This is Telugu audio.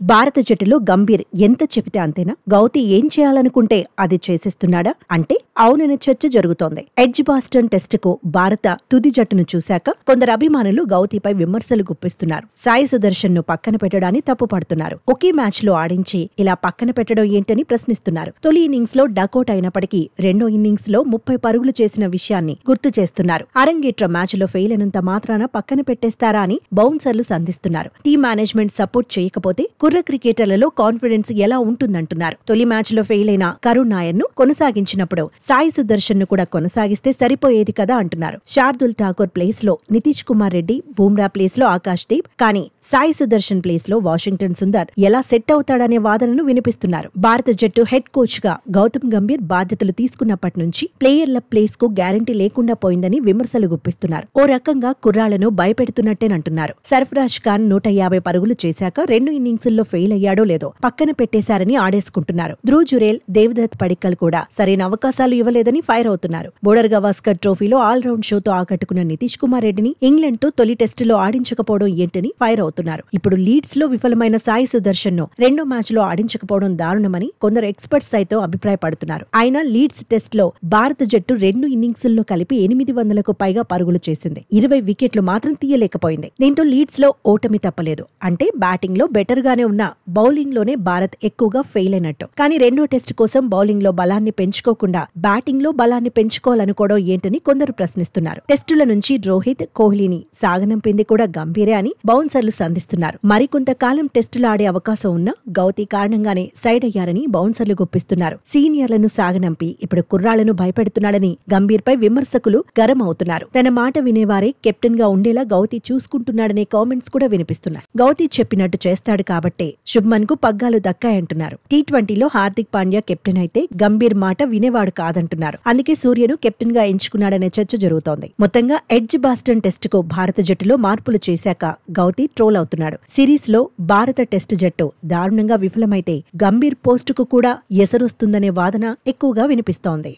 భారత జట్టులో గంభీర్ ఎంత చెబితే అంతేనా? గౌతి ఏం చేయాలనుకుంటే అది చేసేస్తున్నాడా అంటే అవుననే చర్చ జరుగుతోంది. ఎడ్జ్బాస్టన్ టెస్టుకు భారత తుది జట్టును చూశాక కొందరు అభిమానులు గౌతిపై విమర్శలు గుప్పిస్తున్నారు. సాయి సుదర్శన్ ను పక్కన పెట్టడాన్ని తప్పుపడుతున్నారు. ఒకే మ్యాచ్ లో ఆడించి ఇలా పక్కన పెట్టడం ఏంటని ప్రశ్నిస్తున్నారు. తొలి ఇన్నింగ్స్ లో డకౌట్ అయినప్పటికీ రెండో ఇన్నింగ్స్ లో 30 పరుగులు చేసిన విషయాన్ని గుర్తు చేస్తున్నారు. అరంగేట్ర మ్యాచ్ లో ఫెయిల్ అయినంత మాత్రాన పక్కన పెట్టేస్తారా అని బౌన్సర్లు సంధిస్తున్నారు. టీం మేనేజ్మెంట్ సపోర్ట్ చేయకపోతే కుర్ర క్రికెటర్లలో కాన్ఫిడెన్స్ ఎలా ఉంటుందంటున్నారు. తొలి మ్యాచ్ లో ఫెయిల్ అయిన కరుణ్ నాయర్ ను కొనసాగించినప్పుడు సాయి సుదర్శన్ ను కూడా కొనసాగిస్తే సరిపోయేది కదా అంటున్నారు. శార్దుల్ ఠాకూర్ ప్లేస్ లో నితీష్ కుమార్ రెడ్డి, బూమ్రా ప్లేస్ లో ఆకాష్ దీప్, కానీ సాయి సుదర్శన్ ప్లేస్ లో వాషింగ్టన్ సుందర్ ఎలా సెట్ అవుతాడనే వాదనను వినిపిస్తున్నారు. భారత జట్టు హెడ్ కోచ్ గా గౌతమ్ గంభీర్ బాధ్యతలు తీసుకున్నప్పటి నుంచి ప్లేయర్ల ప్లేస్ కు గ్యారంటీ లేకుండా పోయిందని విమర్శలు గుప్పిస్తున్నారు. ఓ రకంగా కుర్రాళ్లను భయపెడుతున్నట్టేనంటున్నారు. సర్ఫరాజ్ ఖాన్ 150 పరుగులు చేశాక రెండు ఇన్నింగ్స్ లో ఫెయిల్ అయ్యాడో లేదో పక్కన పెట్టేశారని ఆడేసుకుంటున్నారు. ధ్రువ్ జురేల్, దేవదత్ పడిక్కల్ కూడా సరైన అవకాశాలు ఇవ్వలేదని ఫైర్ అవుతున్నారు. బోర్డర్ గవాస్కర్ ట్రోఫీలో ఆల్రౌండ్ షోతో ఆకట్టుకున్న నితీష్ కుమార్ రెడ్డిని ఇంగ్లాండ్ తో తొలి టెస్టులో ఆడించకపోవడం ఏంటని ఫైర్ అవుతున్నారు. ఇప్పుడు లీడ్స్ లో విఫలమైన సాయి సుదర్శన్ ను రెండో మ్యాచ్ లో ఆడించకపోవడం దారుణమని కొందరు ఎక్స్పర్ట్స్ సైతం అభిప్రాయపడుతున్నారు. అయినా లీడ్స్ టెస్ట్ లో భారత జట్టు రెండు ఇన్నింగ్స్ లో కలిపి 800కు పైగా పరుగులు చేసింది. 20 వికెట్లు మాత్రం తీయలేకపోయింది. దీంతో లీడ్స్ లో ఓటమి తప్పలేదు. అంటే బ్యాటింగ్ లో బెటర్ గానే ఉన్న బౌలింగ్ లోనే భారత్ ఎక్కువగా ఫెయిల్ అయినట్టు. కానీ రెండో టెస్ట్ కోసం బౌలింగ్ లో బలాన్ని పెంచుకోకుండా బ్యాటింగ్ లో బలాన్ని పెంచుకోవాలనుకోవడం ఏంటని కొందరు ప్రశ్నిస్తున్నారు. టెస్టుల నుంచి రోహిత్, కోహ్లీని సాగనంపింది కూడా గంభీరే అని బౌన్సర్లు సంధిస్తున్నారు. మరికొంతకాలం టెస్టులు ఆడే అవకాశం ఉన్న గౌతి కారణంగానే సైడ్ అయ్యారని బౌన్సర్లు గుప్పిస్తున్నారు. సీనియర్లను సాగనంపి ఇప్పుడు కుర్రాళ్లను భయపెడుతున్నాడని గంభీర్ పై విమర్శకులు గరం అవుతున్నారు. తన మాట వినేవారే కెప్టెన్ గా ఉండేలా గౌతి చూసుకుంటున్నాడనే కామెంట్స్ కూడా వినిపిస్తున్నాయి. గౌతి చెప్పినట్టు చేస్తాడు కాబట్టే శుభ్మన్ కు పగ్గాలు దక్కాయంటున్నారు. టీ20లో హార్దిక్ పాండ్యా కెప్టెన్ అయితే గంభీర్ మాట వినేవాడు కాదంటున్నారు. అందుకే సూర్యను కెప్టెన్ గా ఎంచుకున్నాడనే చర్చ జరుగుతోంది. మొత్తంగా ఎడ్జ్బాస్టన్ టెస్టుకు భారత జట్టులో మార్పులు చేశాక గౌతి ట్రోల్ అవుతున్నాడు. సిరీస్ లో భారత టెస్టు జట్టు దారుణంగా విఫలమైతే గంభీర్ పోస్టుకు కూడా ఎసరొస్తుందనే వాదన ఎక్కువగా వినిపిస్తోంది.